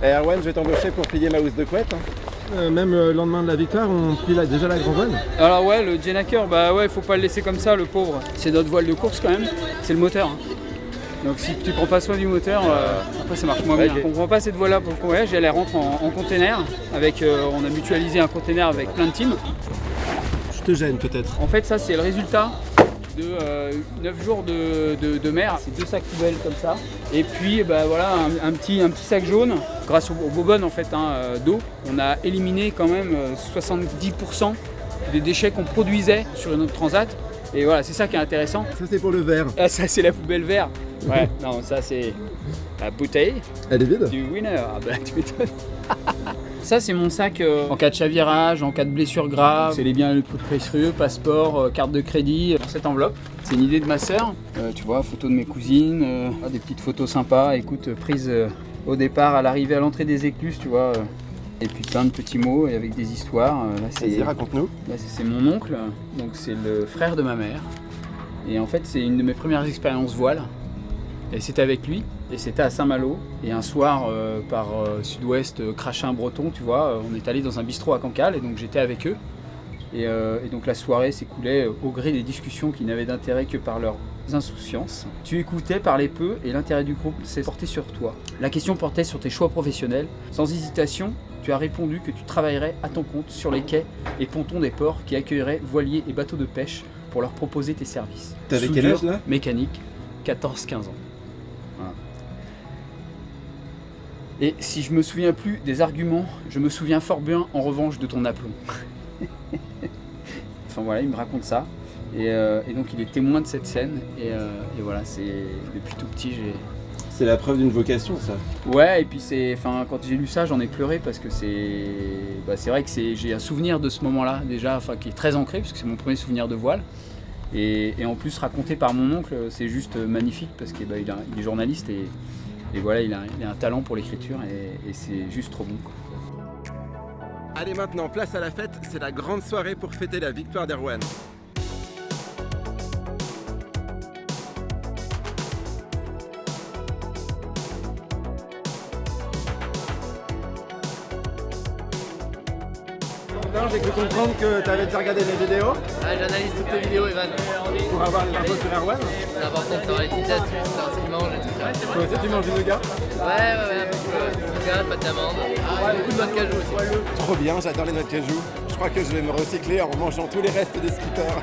Erwan, je vais t'embaucher pour plier ma housse de couette. Même le lendemain de la victoire, on plie déjà la grande voile. Alors ouais, le Jenaker, bah ouais, faut pas le laisser comme ça, le pauvre. C'est notre voile de course quand même, c'est le moteur. Hein. Donc si tu prends pas soin du moteur, après ça marche moins bien. On prend pas cette voile-là pour le convoyage, elle rentre en container. On a mutualisé un container avec plein de teams. Je te gêne peut-être. En fait ça c'est le résultat de 9 jours de mer. C'est 2 sacs poubelles comme ça. Et puis bah, voilà un petit sac jaune. Grâce aux bobonnes en fait, d'eau, on a éliminé quand même 70% des déchets qu'on produisait sur notre transat. Et voilà, c'est ça qui est intéressant. Ça c'est pour le verre. Ah, ça c'est la poubelle vert. Ouais, non, ça c'est la bouteille. Elle est vide Du winner. Ah bah tu m'étonnes. Ça c'est mon sac en cas de chavirage, en cas de blessure grave. C'est les biens les plus précieux, passeport, carte de crédit. Dans cette enveloppe, c'est une idée de ma sœur. Tu vois, photos de mes cousines, des petites photos sympas. Écoute, prises au départ, à l'arrivée, à l'entrée des écluses, tu vois. Et puis plein de petits mots et avec des histoires. Vas-y, raconte-nous. Là, c'est mon oncle, donc c'est le frère de ma mère. Et en fait, c'est une de mes premières expériences voile. Et c'était avec lui, et c'était à Saint-Malo. Et un soir, par sud-ouest, Crachin-Breton, tu vois, on est allé dans un bistrot à Cancale, et donc j'étais avec eux. Et donc la soirée s'écoulait au gré des discussions qui n'avaient d'intérêt que par leur insouciance. Tu écoutais, parlais peu, et l'intérêt du groupe s'est porté sur toi. La question portait sur tes choix professionnels. Sans hésitation, tu as répondu que tu travaillerais à ton compte sur les quais et pontons des ports qui accueilleraient voiliers et bateaux de pêche pour leur proposer tes services. T'avais quel âge là ? Mécanique, 14-15 ans. Voilà. Et si je me souviens plus des arguments, je me souviens fort bien en revanche de ton aplomb. Enfin voilà, il me raconte ça. Et donc il est témoin de cette scène. Et voilà, c'est depuis tout petit C'est la preuve d'une vocation, ça. Ouais, et puis quand j'ai lu ça, j'en ai pleuré parce que c'est vrai que j'ai un souvenir de ce moment-là déjà, qui est très ancré puisque c'est mon premier souvenir de voile. Et en plus raconté par mon oncle, c'est juste magnifique parce qu'il est journaliste et voilà, il a un talent pour l'écriture et c'est juste trop bon, quoi. Allez maintenant, place à la fête, c'est la grande soirée pour fêter la victoire d'Erwan. J'ai cru comprendre que tu avais déjà regardé mes vidéos Ouais, j'analyse toutes tes vidéos, Evan. pour avoir les infos sur Erwan. C'est important de savoir les petites astuces, savoir ce qu'il mange et tout ça. Toi aussi tu manges du nougat? Ouais, un peu de nougat, pas d'amande. Beaucoup de noix de cajou aussi. Trop bien, j'adore les noix de cajou. Je crois que je vais me recycler en mangeant tous les restes des skippers.